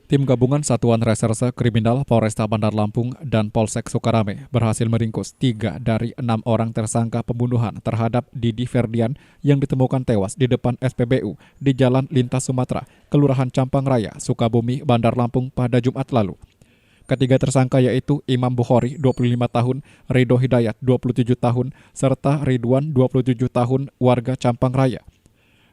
Tim gabungan Satuan Reserse Kriminal Polresta Bandar Lampung dan Polsek Sukarame berhasil meringkus 3 dari 6 orang tersangka pembunuhan terhadap Didi Ferdian yang ditemukan tewas di depan SPBU di Jalan Lintas Sumatera, Kelurahan Campang Raya, Sukabumi, Bandar Lampung pada Jumat lalu. Ketiga tersangka yaitu Imam Bukhori, 25 tahun, Ridho Hidayat, 27 tahun, serta Ridwan, 27 tahun, warga Campang Raya.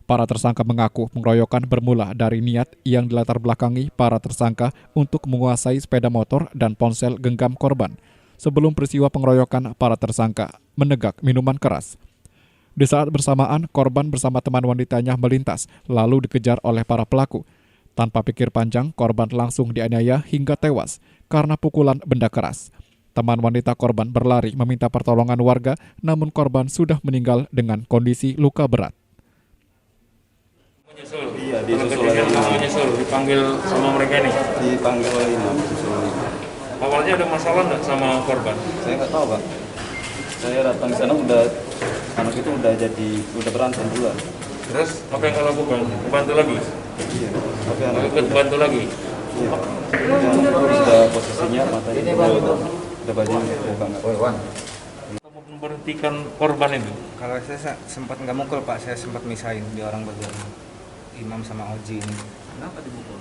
Para tersangka mengaku pengeroyokan bermula dari niat yang dilatar belakangi para tersangka untuk menguasai sepeda motor dan ponsel genggam korban. Sebelum peristiwa pengeroyokan, para tersangka menegak minuman keras. Di saat bersamaan, korban bersama teman wanitanya melintas, lalu dikejar oleh para pelaku. Tanpa pikir panjang, korban langsung dianiaya hingga tewas karena pukulan benda keras. Teman wanita korban berlari meminta pertolongan warga, namun korban sudah meninggal dengan kondisi luka berat. Menyusul. Iya, disusul Kejadian lagi. kamu menyusul, dipanggil sama mereka nih. Dipanggil oleh imam, disusul lagi. Awalnya ada masalah nggak sama korban? Saya nggak tahu, Pak. Saya datang ke sana anak itu udah berantem duluan. Terus apa yang kau lakukan? Bantu lagi? Iya. Tapi anak itu Ikut bantu lagi? iya. Anak itu sudah posisinya matanya udah bajunya buka nggak. Kamu memberhentikan korban itu? Kalau saya sempat nggak mukul Pak, saya sempat misahin di orang berdua, Imam sama Oji ini. Kenapa dibukul?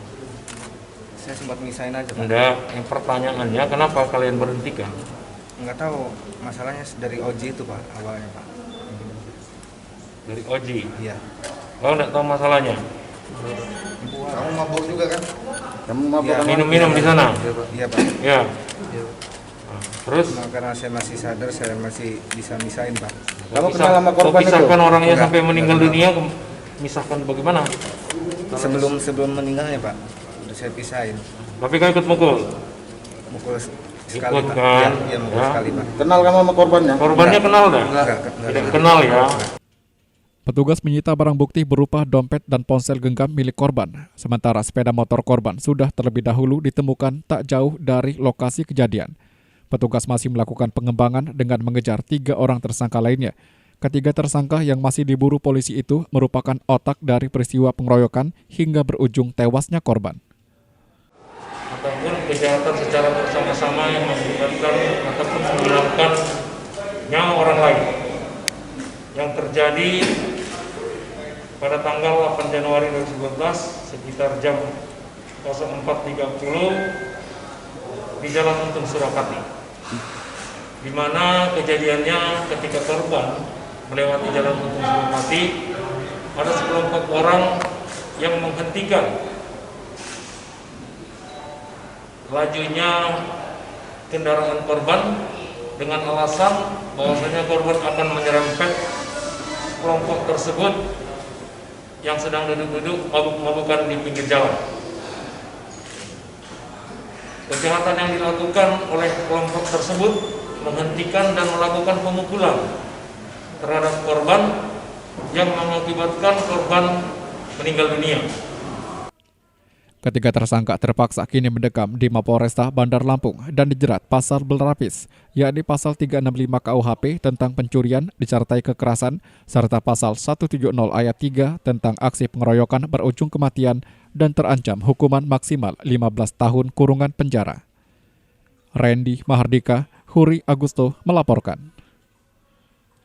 Saya sempat misahin aja Pak. Enggak, yang pertanyaannya kenapa kalian berhentikan? Nggak tahu, masalahnya dari Oji itu Pak, awalnya Pak. Dari Oji? Iya. Kau nggak tahu masalahnya? Kamu mabuk juga kan? Kamu mabuk Iya. kan? Minum-minum di sana? Iya Pak. Ya. Terus? Cuma karena saya masih sadar, saya masih bisa misahin Pak. Kamu kenal sama korban itu? Pisahkan orangnya Enggak, sampai meninggal enggak dunia, misahkan bagaimana? Sebelum meninggalnya Pak, udah saya pisahin. Tapi kau ikut mukul? Mukul sekali Ikut Pak. kan? Iya mukul Ya. sekali Pak. Kenal kamu sama korbannya? Korbannya kenal dah? Enggak Tidak kenal ya? Petugas menyita barang bukti berupa dompet dan ponsel genggam milik korban. Sementara sepeda motor korban sudah terlebih dahulu ditemukan tak jauh dari lokasi kejadian. Petugas masih melakukan pengembangan dengan mengejar 3 orang tersangka lainnya. Ketiga tersangka yang masih diburu polisi itu merupakan otak dari peristiwa pengeroyokan hingga berujung tewasnya korban. Ataupun kejahatan secara bersama-sama yang mengakibatkan ataupun menghilangkan nyawa orang lain yang terjadi pada tanggal 8 Januari 2012 sekitar jam 04.30 di Jalan Untung Surakati, di mana kejadiannya ketika korban melewati Jalan Untung Surakati, ada sekelompok orang yang menghentikan lajunya kendaraan korban dengan alasan bahwasanya korban akan menyerempet kelompok tersebut yang sedang duduk-duduk mabuk-mabukan di pinggir jalan. Kejahatan yang dilakukan oleh kelompok tersebut menghentikan dan melakukan pemukulan terhadap korban yang mengakibatkan korban meninggal dunia. Ketiga tersangka terpaksa kini mendekam di Mapolresta Bandar Lampung dan dijerat pasal berlapis, yakni pasal 365 KUHP tentang pencurian disertai kekerasan, serta pasal 170 ayat 3 tentang aksi pengeroyokan berujung kematian dan terancam hukuman maksimal 15 tahun kurungan penjara. Randy Mahardika, Huri Agusto melaporkan.